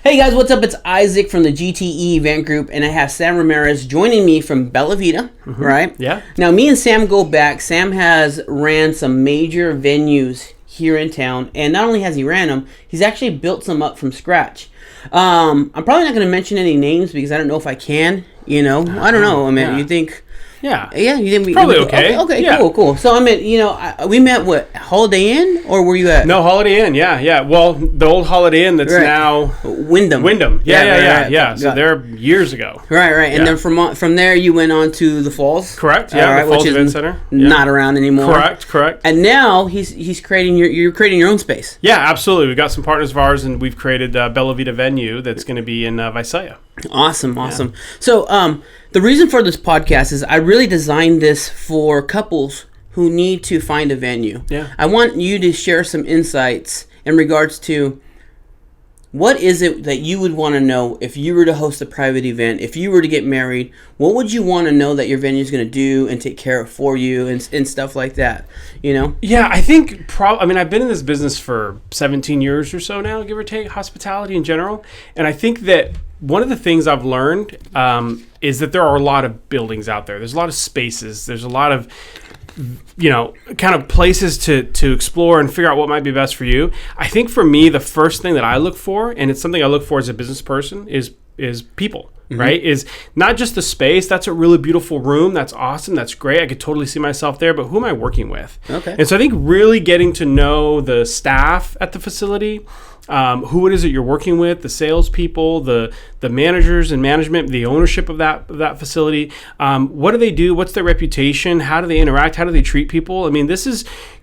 Hey guys, what's up? It's Isaac from the GTE Event Group, and I have Sam Ramirez joining me from Bello Vita, right? Yeah. Now, me and Sam go back. Sam has ran some major venues here in town, and not only has he ran them, he's actually built some up from scratch. I'm probably not going to mention any names because I don't know if I can. I don't know. I mean, you think... Yeah. Yeah, you didn't. Probably okay. Okay, yeah. cool. So I mean, we met Holiday Inn, or were you at? No, Holiday Inn. Yeah. Well, the old Holiday Inn that's now Wyndham. Yeah. So they're years ago. Right. And then from there you went on to the Falls. Correct. Yeah, the Falls Event Center. Not around anymore. Correct. And now you're creating your own space. Yeah, absolutely. We've got some partners of ours, and we've created Bello Vita Venue that's going to be in Visalia. Awesome. Yeah. So, the reason for this podcast is I really designed this for couples who need to find a venue. Yeah. I want you to share some insights in regards to what is it that you would want to know if you were to host a private event, if you were to get married. What would you want to know that your venue is going to do and take care of for you and stuff like that, Yeah, I think I've been in this business for 17 years or so now, give or take, hospitality in general. And I think that one of the things I've learned is that there are a lot of buildings out there. There's a lot of spaces. There's a lot of, kind of places to explore and figure out what might be best for you. I think for me, the first thing that I look for, and it's something I look for as a business person, is people. Mm-hmm. Right? Is not just the space. That's a really beautiful room. That's awesome. That's great. I could totally see myself there. But who am I working with? Okay. And so I think really getting to know the staff at the facility, who it is that you're working with, the salespeople, the managers and management, the ownership of that facility. What do they do? What's their reputation? How do they interact? How do they treat people? I mean,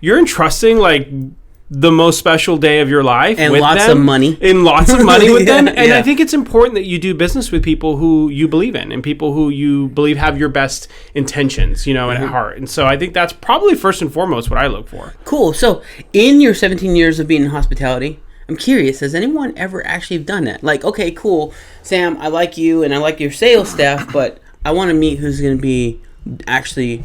you're entrusting the most special day of your life and with lots them, of money and lots of money with them. And yeah. I think it's important that you do business with people who you believe in and people who you believe have your best intentions, at heart. And so I think that's probably first and foremost what I look for. Cool. So in your 17 years of being in hospitality, I'm curious, has anyone ever actually done that? Like, okay, cool, Sam, I like you and I like your sales staff, but I want to meet who's going to be actually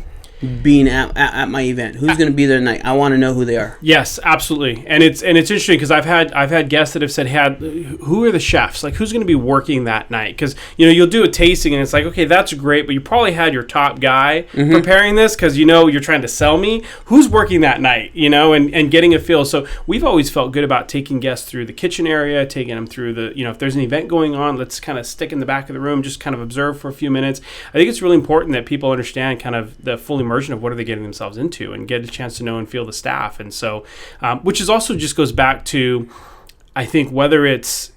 being at my event. Who's going to be there tonight? I want to know who they are. Yes, absolutely. And it's interesting because I've had guests that have said, who are the chefs? Like, who's going to be working that night? Because you'll do a tasting and it's like, okay, that's great, but you probably had your top guy preparing this because you're trying to sell me. Who's working that night? And getting a feel. So we've always felt good about taking guests through the kitchen area, taking them through the if there's an event going on, let's kind of stick in the back of the room, just kind of observe for a few minutes. I think it's really important that people understand kind of the full immersion of what are they getting themselves into and get a chance to know and feel the staff. And so, which is also just goes back to, I think, whether it's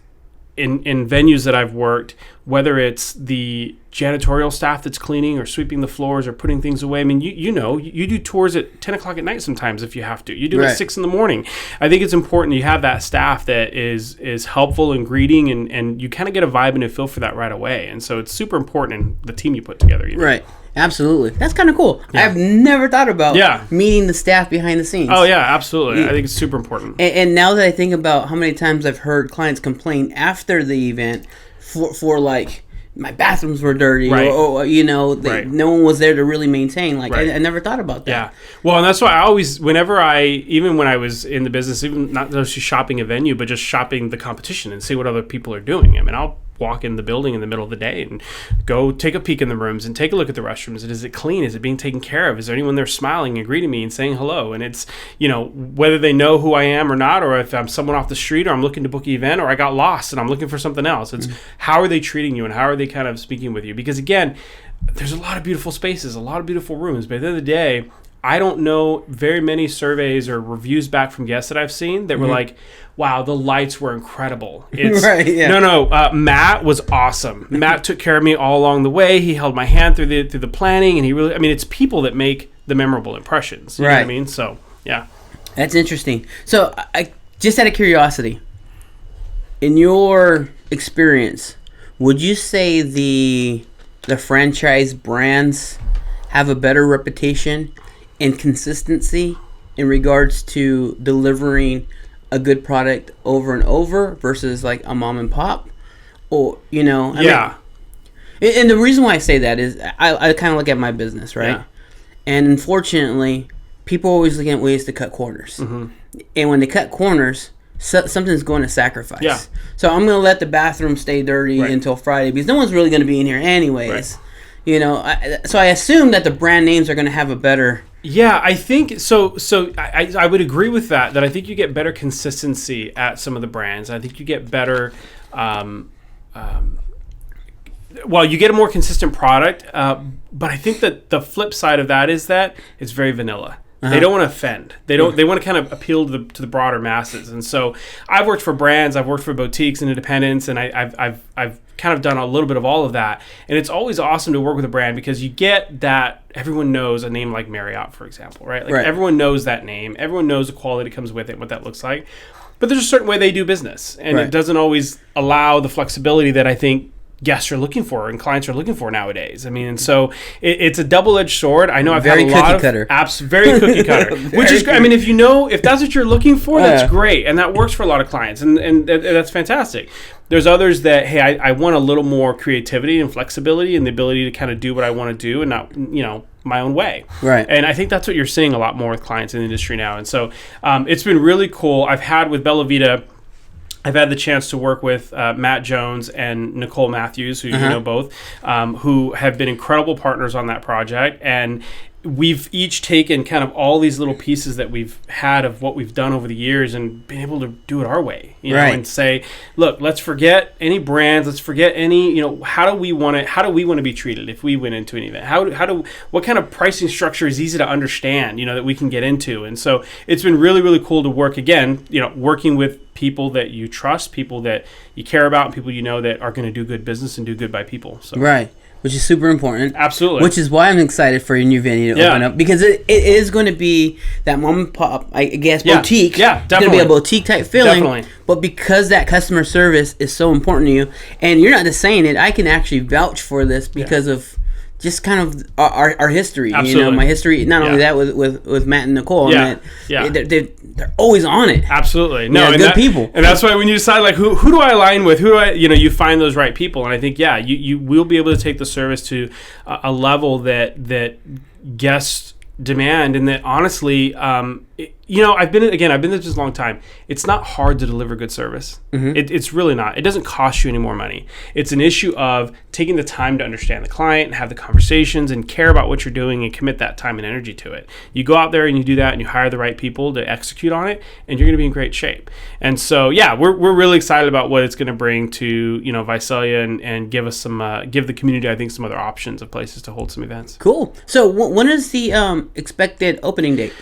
in venues that I've worked, whether it's the janitorial staff that's cleaning or sweeping the floors or putting things away. I mean, you do tours at 10 o'clock at night sometimes if you have to. You do it at 6 a.m. I think it's important you have that staff that is helpful and greeting and you kind of get a vibe and a feel for that right away. And so it's super important in the team you put together. Right. Absolutely. That's kind of cool. Yeah. I've never thought about meeting the staff behind the scenes. Oh, yeah, absolutely. I think it's super important. And now that I think about how many times I've heard clients complain after the event for like, my bathrooms were dirty, right. or no one was there to really maintain. Like, right. I never thought about that. Yeah. Well, and that's why I always, even when I was in the business, even not just shopping a venue, but just shopping the competition and see what other people are doing. I mean, I'll walk in the building in the middle of the day and go take a peek in the rooms and take a look at the restrooms. And is it clean? Is it being taken care of? Is there anyone there smiling and greeting me and saying hello? And it's, whether they know who I am or not, or if I'm someone off the street or I'm looking to book an event or I got lost and I'm looking for something else. It's how are they treating you and how are they kind of speaking with you? Because again, there's a lot of beautiful spaces, a lot of beautiful rooms, but at the end of the day, I don't know very many surveys or reviews back from guests that I've seen that were like, wow, the lights were incredible. It's, right, yeah. No, Matt was awesome. Matt took care of me all along the way. He held my hand through the planning, and he really, it's people that make the memorable impressions. You know what I mean? So, yeah. That's interesting. So, I just out of curiosity, in your experience, would you say the franchise brands have a better reputation and consistency in regards to delivering a good product over and over versus like a mom and pop? Or I mean, and the reason why I say that is I kind of look at my business, right? And unfortunately, people are always looking at ways to cut corners. And when they cut corners, something's going to sacrifice. Yeah. So I'm going to let the bathroom stay dirty Right. until Friday because no one's really going to be in here anyways. Right. You know, so I assume that the brand names are going to have a better. Yeah, I think so. I would agree with that. That I think you get better consistency at some of the brands. I think you get better. Well, you get a more consistent product, but I think that the flip side of that is that it's very vanilla. They don't want to offend. They don't. They want to kind of appeal to the broader masses. And so, I've worked for brands, I've worked for boutiques and independents, and I've kind of done a little bit of all of that. And it's always awesome to work with a brand because you get that everyone knows a name like Marriott, for example, right? Like everyone knows that name. Everyone knows the quality that comes with it, and what that looks like. But there's a certain way they do business, and it doesn't always allow the flexibility that I think guests are looking for and clients are looking for nowadays. I mean, and so it's a double-edged sword. I know I've had a lot of apps, very cookie cutter, which is great. I mean, if that's what you're looking for, that's great, and that works for a lot of clients, and that's fantastic. There's others that, hey, I want a little more creativity and flexibility and the ability to kind of do what I want to do and not, my own way. Right. And I think that's what you're seeing a lot more with clients in the industry now. And so it's been really cool. I've had with Bello Vita, I've had the chance to work with Matt Jones and Nicole Matthews, who you know both, who have been incredible partners on that project. And we've each taken kind of all these little pieces that we've had of what we've done over the years and been able to do it our way, you know, and say, look, let's forget any brands, let's forget any, how do we want to be treated if we went into an event? What kind of pricing structure is easy to understand, that we can get into? And so it's been really, really cool to work again, working with people that you trust, people that you care about, and people that are going to do good business and do good by people. So. Right. Which is super important. Absolutely. Which is why I'm excited for your new venue to open up. Because it is going to be that mom and pop, I guess, boutique. Yeah, definitely. It's going to be a boutique type feeling. Definitely. But because that customer service is so important to you, and you're not just saying it, I can actually vouch for this because of just kind of our history. Absolutely. My history, not only that with Matt and Nicole. They're always on it. Absolutely. No, good people. And that's why when you decide, like, who do I align with? Who do I, you find those right people. And I think, you will be able to take the service to a level that guests demand, and that honestly, I've been in this a long time. It's not hard to deliver good service. It's really not. It doesn't cost you any more money. It's an issue of taking the time to understand the client and have the conversations and care about what you're doing and commit that time and energy to it. You go out there and you do that and you hire the right people to execute on it, and you're going to be in great shape. And so, we're really excited about what it's going to bring to, Visalia and give us give the community, I think, some other options of places to hold some events. Cool. So when is the expected opening date?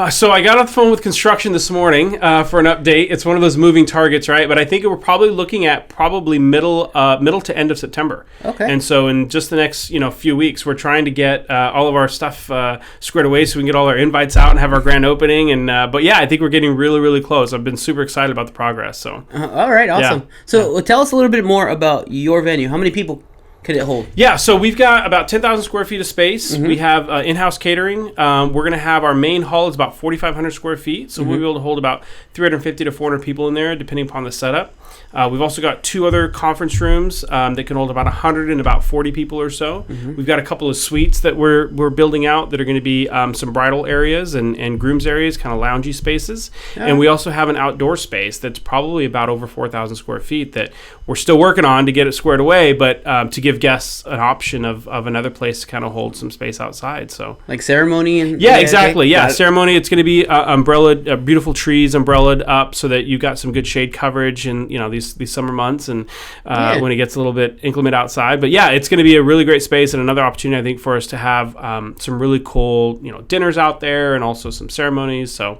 So I got off the phone with construction this morning for an update. It's one of those moving targets, right? But I think we're probably looking at middle to end of September. Okay. And so in just the next few weeks, we're trying to get all of our stuff squared away so we can get all our invites out and have our grand opening. And but I think we're getting really, really close. I've been super excited about the progress. So. All right. Awesome. Yeah. So tell us a little bit more about your venue. How many people could it hold? Yeah, so we've got about 10,000 square feet of space. We have in-house catering. We're going to have our main hall is about 4,500 square feet, so we'll be able to hold about 350 to 400 people in there, depending upon the setup. We've also got 2 other conference rooms that can hold about 100 and about 40 people or so. We've got a couple of suites that we're building out that are going to be some bridal areas and grooms areas, kind of loungy spaces. And we also have an outdoor space that's probably about over 4,000 square feet that we're still working on to get it squared away, but to give guests an option of another place to kind of hold some space outside. So like ceremony and exactly. Ceremony. It's going to be umbrellaed, beautiful trees umbrellaed up so that you've got some good shade coverage and these summer months and when it gets a little bit inclement outside. But it's going to be a really great space and another opportunity I think for us to have some really cool dinners out there and also some ceremonies. So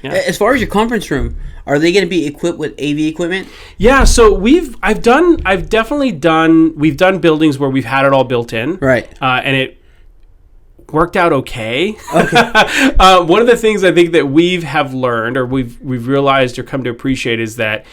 As far as your conference room, are they going to be equipped with AV equipment? Yeah, so we've done buildings where we've had it all built in, right? And it worked out okay. One of the things I think that we have learned or we've realized or come to appreciate is that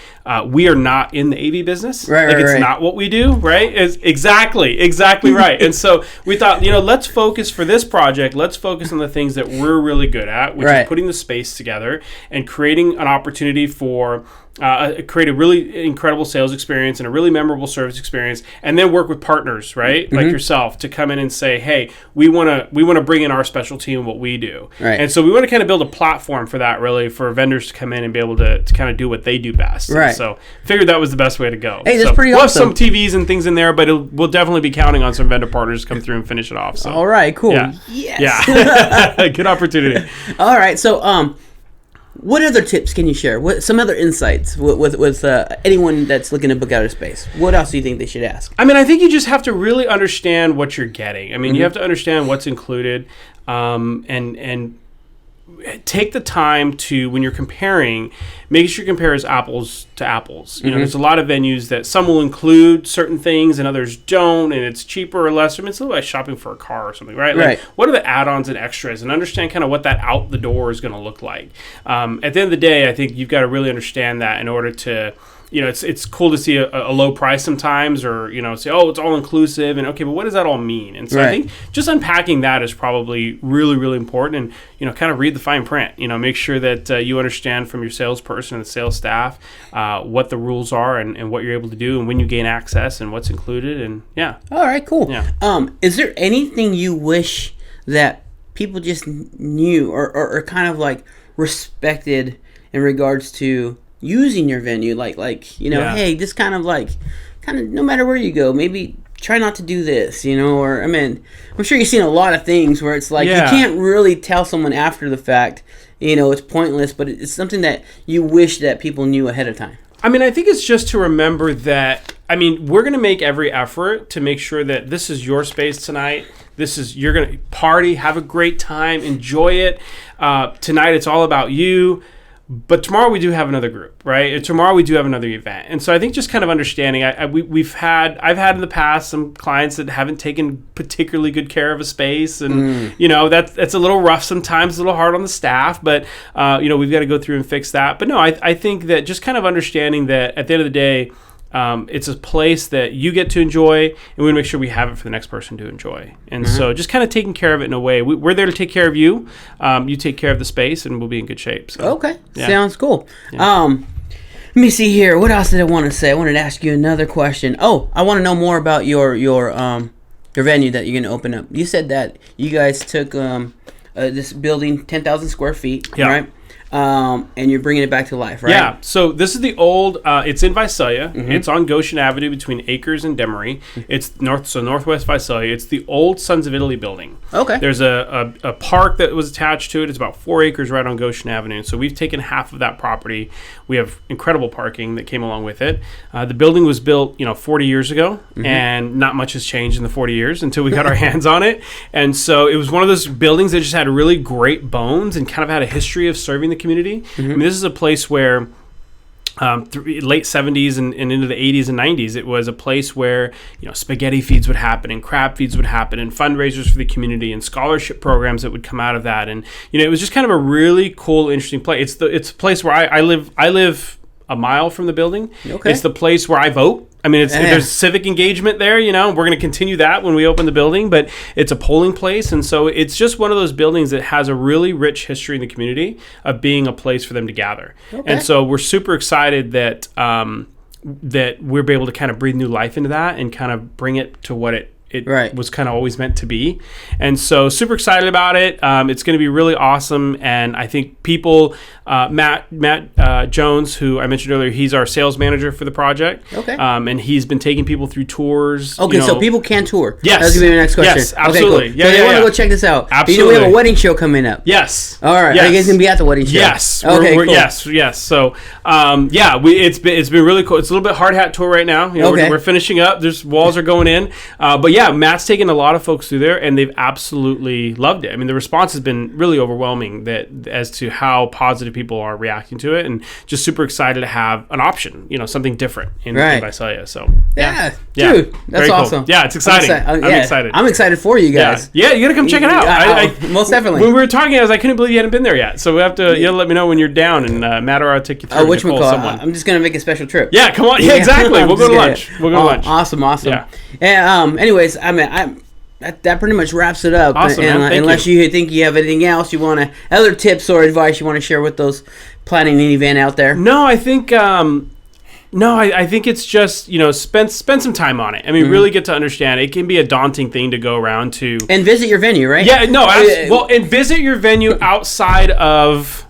we are not in the AV business. It's not what we do, right? It's exactly right. And so we thought, let's focus for this project. Let's focus on the things that we're really good at, which is putting the space together and creating an opportunity for create a really incredible sales experience and a really memorable service experience, and then work with partners, right, like yourself, to come in and say, hey, we want to bring in our specialty and what we do. Right. And so we want to kind of build a platform for that, really, for vendors to come in and be able to kind of do what they do best. Right. And so figured that was the best way to go. Hey, that's pretty awesome. We'll have some TVs and things in there, but we'll definitely be counting on some vendor partners to come through and finish it off. So. All right, cool. Yeah. Yes. Yeah. Good opportunity. All right, so what other tips can you share? What some other insights with anyone that's looking to book out a space? What else do you think they should ask? I mean, I think you just have to really understand what you're getting. I mean, you have to understand what's included, and take the time to, when you're comparing, make sure you compare as apples to apples. You know, there's a lot of venues that some will include certain things and others don't, and it's cheaper or less. I mean, it's a little like shopping for a car or something, right? Like, what are the add-ons and extras, and understand kind of what that out the door is going to look like. At the end of the day, I think you've got to really understand that in order to, you know, it's cool to see a low price sometimes, or, you know, say, oh, it's all inclusive, and okay, but what does that all mean? And so I think just unpacking that is probably really, really important, and, you know, kind of read the fine print. You know, make sure that you understand from your salesperson and the sales staff what the rules are, and what you're able to do, and when you gain access, and what's included, and yeah. All right, cool. Yeah. Is there anything you wish that people just knew or kind of like respected in regards to using your venue, like you know, hey, just kind of no matter where you go, maybe try not to do this, you know? Or I mean, I'm sure you've seen a lot of things where it's like you can't really tell someone after the fact, you know, it's pointless, but it's something that you wish that people knew ahead of time. I mean, I think it's just to remember that, I mean, we're going to make every effort to make sure that this is your space tonight. You're going to party, have a great time, enjoy it. Tonight it's all about you. But tomorrow we do have another group, right? And tomorrow we do have another event. And so I think just kind of understanding, I've had in the past some clients that haven't taken particularly good care of a space, and you know, that's a little rough sometimes, a little hard on the staff, but you know, we've got to go through and fix that. But no, I think that just kind of understanding that at the end of the day, it's a place that you get to enjoy, and we want to make sure we have it for the next person to enjoy. And so just kind of taking care of it in a way. We're there to take care of you. You take care of the space, and we'll be in good shape. So, okay. Yeah. Sounds cool. Yeah. Let me see here. What else did I want to say? I wanted to ask you another question. Oh, I want to know more about your venue that you're going to open up. You said that you guys took this building, 10,000 square feet, right? And you're bringing it back to life, right? Yeah. So this is the old. It's in Visalia. It's on Goshen Avenue between Acres and Demery. It's northwest Visalia. It's the old Sons of Italy building. Okay. There's a park that was attached to it. It's about 4 acres right on Goshen Avenue. So we've taken half of that property. We have incredible parking that came along with it. The building was built, 40 years ago, and not much has changed in the 40 years until we got our hands on it. And so it was one of those buildings that just had really great bones and kind of had a history of serving the community. I mean, this is a place where late 70s and into the 80s and 90s, it was a place where spaghetti feeds would happen and crab feeds would happen and fundraisers for the community and scholarship programs that would come out of that. And it was just kind of a really cool, interesting place. It's a place where I live a mile from the building. Okay. It's the place where I vote. I mean, there's civic engagement there, we're going to continue that when we open the building, but it's a polling place. And so it's just one of those buildings that has a really rich history in the community of being a place for them to gather. Okay. And so we're super excited that that we're able to kind of breathe new life into that and kind of bring it to what it was kind of always meant to be. And so super excited about it. It's going to be really awesome. And I think people, Matt Jones, who I mentioned earlier, he's our sales manager for the project. Okay. And he's been taking people through tours. Okay, so people can tour. Yes. That's going to be my next question. Yes, absolutely. Okay, cool. So they want to go check this out. Absolutely. We have a wedding show coming up. Yes. All right. Yes. Are you guys going to be at the wedding show? Yes. Okay, cool. Yes. So, it's been really cool. It's a little bit hard hat tour right now. We're finishing up. There's walls are going in. But yeah, Matt's taken a lot of folks through there, and they've absolutely loved it. I mean, the response has been really overwhelming as to how positive people are reacting to it, and just super excited to have an option, something different in Visalia. So yeah, dude, that's awesome. Cool. Yeah, it's exciting. I'm excited. I'm excited for you guys. Yeah, you gotta come check it out. I most definitely. When we were talking, I couldn't believe you hadn't been there yet. So we have to, let me know when you're down, and Matt or I'll take you through. Oh, whatchamacallit? I'm just gonna make a special trip. Yeah, come on. Yeah, exactly. We'll go to lunch. Awesome. Yeah. And anyways, I that pretty much wraps it up. Awesome, man. Thank unless you think you have anything else you want to, other tips or advice you want to share with those planning an event out there. No, I think I think it's just, spend some time on it. I mean, really get to understand. It can be a daunting thing to go around to. And visit your venue, right? Yeah, no, and visit your venue outside of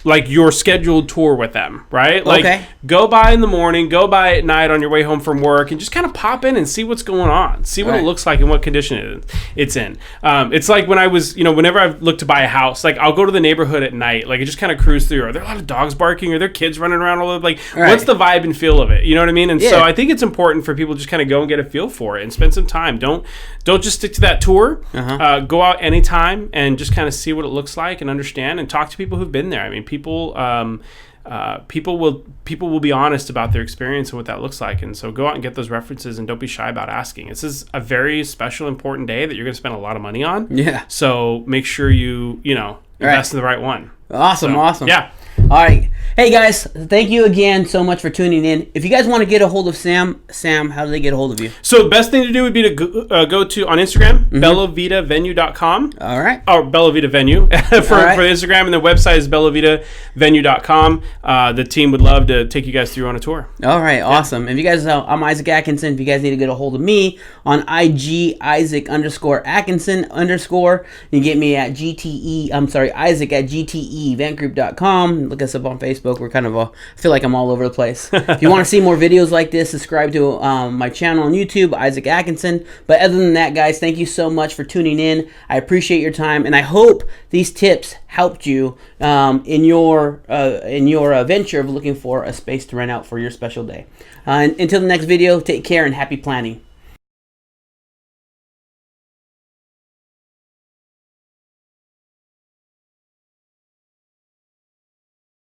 like your scheduled tour with them, right? Like go by in the morning, go by at night on your way home from work, and just kind of pop in and see what's going on, see what it looks like and what condition it's in. It's like when I was, whenever I've looked to buy a house, like I'll go to the neighborhood at night, like I just kind of cruise through. Are there a lot of dogs barking? Are there kids running around all over? Like, what's the vibe and feel of it? You know what I mean? And so I think it's important for people to just kind of go and get a feel for it and spend some time. Don't just stick to that tour. Go out anytime and just kind of see what it looks like and understand and talk to people who've been there. I mean, people will be honest about their experience and what that looks like, and so go out and get those references and don't be shy about asking. This is a very special, important day that you're going to spend a lot of money on. Yeah. So make sure you invest in the right one. Awesome. Yeah. All right. Hey, guys, thank you again so much for tuning in. If you guys want to get a hold of Sam, how do they get a hold of you? So the best thing to do would be to go to, on Instagram, bellovitavenue.com. All right. Or Bello Vita Venue for Instagram, and the website is bellovitavenue.com. The team would love to take you guys through on a tour. All right, awesome. If you guys, I'm Isaac Atkinson. If you guys need to get a hold of me on IG, Isaac_Atkinson_. You can get me at Isaac at GTEeventgroup.com. Look us up on Facebook. We're kind of I feel like I'm all over the place. If you want to see more videos like this, subscribe to my channel on YouTube, Isaac Atkinson. But other than that, guys, thank you so much for tuning in. I appreciate your time, and I hope these tips helped you in your venture of looking for a space to rent out for your special day. Until the next video, take care and happy planning.